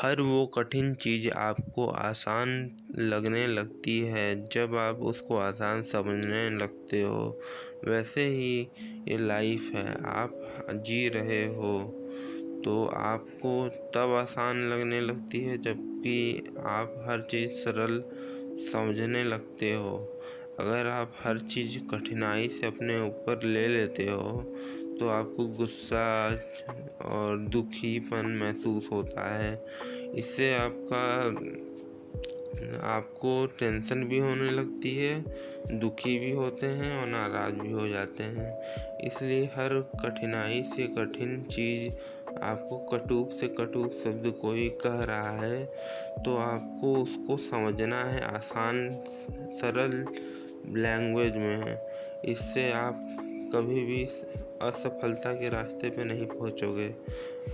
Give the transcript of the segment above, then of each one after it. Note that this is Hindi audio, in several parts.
हर वो कठिन चीज़ आपको आसान लगने लगती है जब आप उसको आसान समझने लगते हो। वैसे ही ये लाइफ है, आप जी रहे हो तो आपको तब आसान लगने लगती है जबकि आप हर चीज़ सरल समझने लगते हो। अगर आप हर चीज़ कठिनाई से अपने ऊपर ले लेते हो तो आपको गुस्सा और दुखीपन महसूस होता है। इससे आपको टेंशन भी होने लगती है, दुखी भी होते हैं और नाराज़ भी हो जाते हैं। इसलिए हर कठिनाई से कठिन चीज़ आपको कटु से कटु शब्द कोई कह रहा है तो आपको उसको समझना है आसान सरल लैंग्वेज में। इससे आप कभी भी असफलता के रास्ते पे नहीं पहुंचोगे।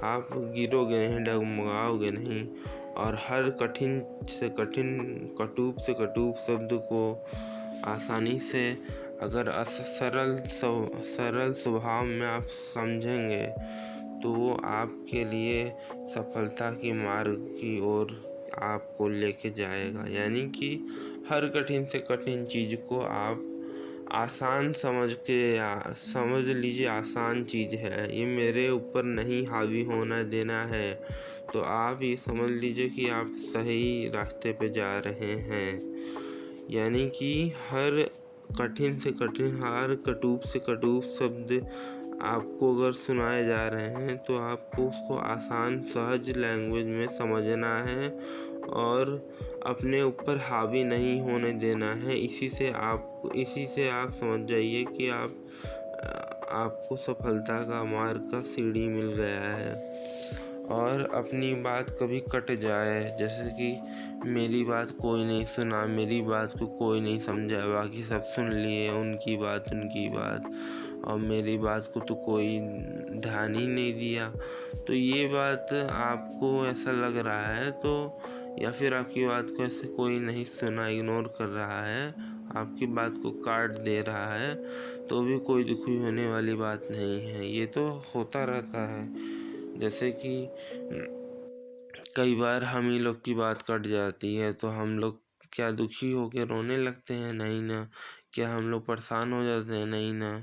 आप गिरोगे नहीं, डगमगाओगे नहीं और हर कठिन से कठिन से कटु शब्द को आसानी से अगर सरल स्वभाव में आप समझेंगे तो वो आपके लिए सफलता की मार्ग की ओर आपको लेके जाएगा। यानी कि हर कठिन से कठिन चीज़ को आप आसान समझ लीजिए आसान चीज़ है, ये मेरे ऊपर नहीं हावी होना देना है। तो आप ये समझ लीजिए कि आप सही रास्ते पे जा रहे हैं। यानी कि हर कठिन से कठिन हर कटु से कटु शब्द आपको अगर सुनाए जा रहे हैं तो आपको उसको आसान सहज लैंग्वेज में समझना है और अपने ऊपर हावी नहीं होने देना है। इसी से आप समझ जाइए कि आपको सफलता का मार्ग का सीढ़ी मिल गया है। और अपनी बात कभी कट जाए, जैसे कि मेरी बात कोई नहीं सुना, मेरी बात को कोई नहीं समझा, बाकी सब सुन लिए उनकी बात और मेरी बात को तो कोई ध्यान ही नहीं दिया। तो ये बात आपको ऐसा लग रहा है तो या फिर आपकी बात को ऐसे कोई नहीं सुना, इग्नोर कर रहा है, आपकी बात को काट दे रहा है, तो भी कोई दुखी होने वाली बात नहीं है। ये तो होता रहता है। जैसे कि कई बार हम ही लोग की बात कट जाती है तो हम लोग क्या दुखी होकर रोने लगते हैं? नहीं ना। क्या हम लोग परेशान हो जाते हैं? नहीं ना।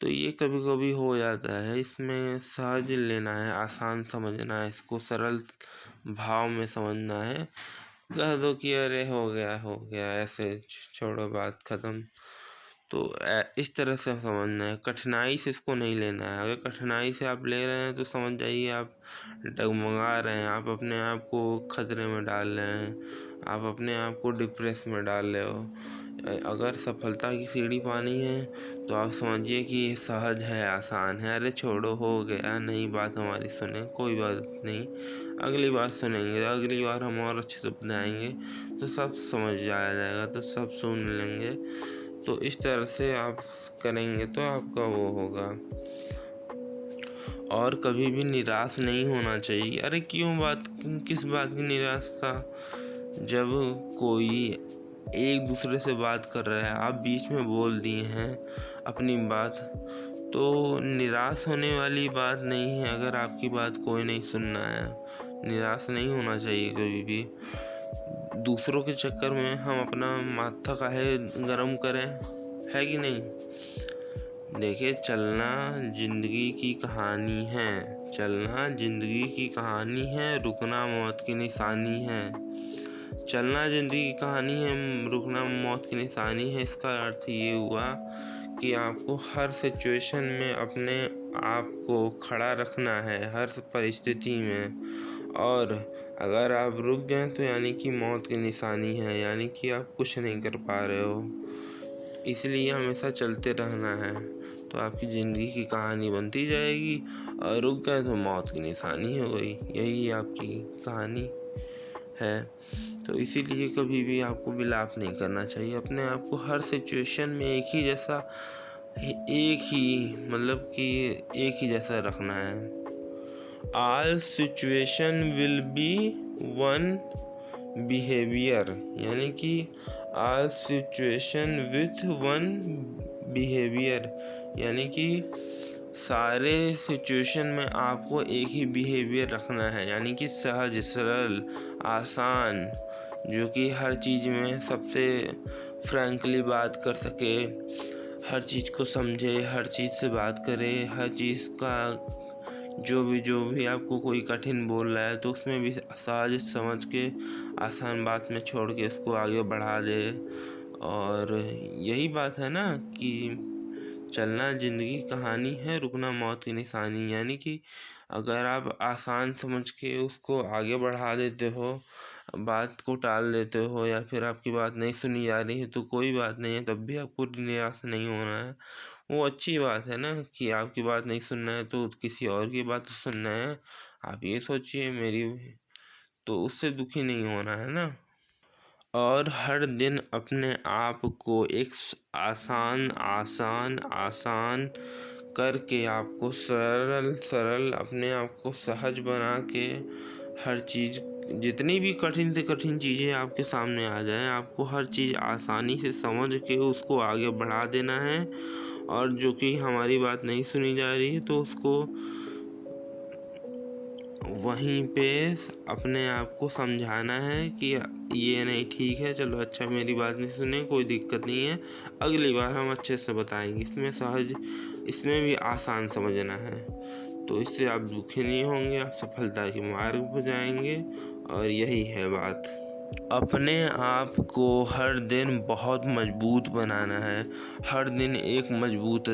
तो ये कभी कभी हो जाता है। इसमें सहज लेना है, आसान समझना है, इसको सरल भाव में समझना है। कह दो कि अरे हो गया, ऐसे छोड़ो, बात ख़त्म। तो इस तरह से समझना है, कठिनाई से इसको नहीं लेना है। अगर कठिनाई से आप ले रहे हैं तो समझ जाइए आप डगमगा रहे हैं, आप अपने आप को खतरे में डाल रहे हैं, आप अपने आप को डिप्रेस में डाल रहे हो। अगर सफलता की सीढ़ी पानी है तो आप समझिए कि ये सहज है, आसान है। अरे छोड़ो, हो गया, नहीं बात हमारी सुने, कोई बात नहीं, अगली बार सुनेंगे, अगली बार हम और अच्छे से बताएंगे तो सब समझ जाएगा, तो सब सुन लेंगे। तो इस तरह से आप करेंगे तो आपका वो होगा। और कभी भी निराश नहीं होना चाहिए। अरे किस बात की निराशा? जब कोई एक दूसरे से बात कर रहा है, आप बीच में बोल दिए हैं अपनी बात, तो निराश होने वाली बात नहीं है। अगर आपकी बात कोई नहीं सुनना है, निराश नहीं होना चाहिए कभी भी। दूसरों के चक्कर में हम अपना माथा काहे गरम करें, है कि नहीं? देखिए, चलना जिंदगी की कहानी है, रुकना मौत की निशानी है। चलना जिंदगी की कहानी है, रुकना मौत की निशानी है। इसका अर्थ ये हुआ कि आपको हर सिचुएशन में अपने आप को खड़ा रखना है, हर परिस्थिति में। और अगर आप रुक गए तो यानी कि मौत की निशानी है, यानी कि आप कुछ नहीं कर पा रहे हो। इसलिए हमेशा चलते रहना है तो आपकी ज़िंदगी की कहानी बनती जाएगी। और रुक गए तो मौत की निशानी हो गई, यही आपकी कहानी है। तो इसीलिए कभी भी आपको विलाप नहीं करना चाहिए। अपने आप को हर सिचुएशन में एक ही जैसा रखना है। All situation will be one behaviour, यानी कि all situation with one behaviour, यानी कि सारे सिचुएशन में आपको एक ही बिहेवियर रखना है, यानी कि सहज, सरल, आसान, जो कि हर चीज़ में सबसे फ्रैंकली बात कर सके, हर चीज़ को समझे, हर चीज़ से बात करे, हर चीज़ का जो भी आपको कोई कठिन बोल रहा है तो उसमें भी सहज समझ के आसान बात में छोड़ के उसको आगे बढ़ा दे। और यही बात है ना कि चलना ज़िंदगी कहानी है, रुकना मौत की निशानी। यानी कि अगर आप आसान समझ के उसको आगे बढ़ा देते हो, बात को टाल देते हो, या फिर आपकी बात नहीं सुनी जा रही है तो कोई बात नहीं है, तब भी आपको निराश नहीं होना है। वो अच्छी बात है ना कि आपकी बात नहीं सुनना है तो किसी और की बात सुनना है। आप ये सोचिए मेरी, तो उससे दुखी नहीं होना है ना। और हर दिन अपने आप को एक आसान आसान आसान करके आपको सरल सरल अपने आप को सहज बना के हर चीज़, जितनी भी कठिन से कठिन चीज़ें आपके सामने आ जाए, आपको हर चीज़ आसानी से समझ के उसको आगे बढ़ा देना है। और जो कि हमारी बात नहीं सुनी जा रही है तो उसको वहीं पे अपने आप को समझाना है कि ये नहीं ठीक है, चलो अच्छा मेरी बात नहीं सुने, कोई दिक्कत नहीं है, अगली बार हम अच्छे से बताएंगे। इसमें भी आसान समझना है, तो इससे आप दुखी नहीं होंगे, आप सफलता के मार्ग पर जाएंगे। और यही है बात। अपने आप को हर दिन बहुत मजबूत बनाना है। हर दिन एक मजबूत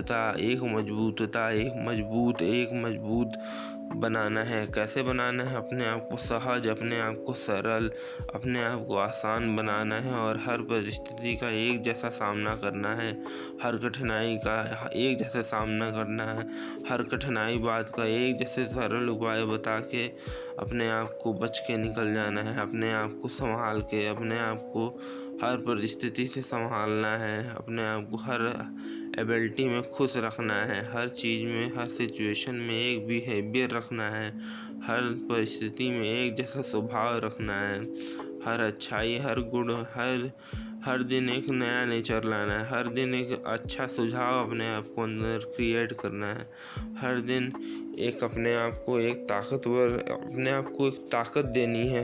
बनाना है। कैसे बनाना है? अपने आप को सहज, अपने आप को सरल, अपने आप को आसान बनाना है और हर परिस्थिति का एक जैसा सामना करना है। हर कठिनाई का एक जैसा सामना करना है। हर कठिनाई बात का एक जैसे सरल उपाय बता के अपने आप को बच के निकल जाना है। अपने आप को संभाल के, अपने आप को हर परिस्थिति से संभालना है। अपने आप को हर एबिलिटी में खुश रखना है। हर चीज़ में, हर सिचुएशन में एक बिहेवियर रखना है। हर परिस्थिति में एक जैसा स्वभाव रखना है। हर अच्छाई, हर गुण, हर दिन एक नया नेचर लाना है। हर दिन एक अच्छा सुझाव अपने आप को अंदर क्रिएट करना है। हर दिन एक अपने आप को एक ताकत देनी है।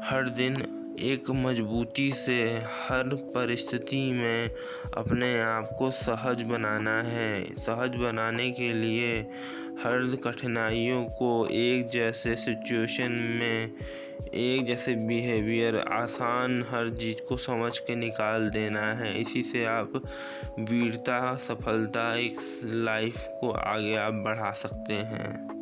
हर दिन एक मजबूती से हर परिस्थिति में अपने आप को सहज बनाना है। सहज बनाने के लिए हर कठिनाइयों को एक जैसे सिचुएशन में एक जैसे बिहेवियर, आसान हर चीज़ को समझ के निकाल देना है। इसी से आप वीरता, सफलता, एक लाइफ को आगे आप बढ़ा सकते हैं।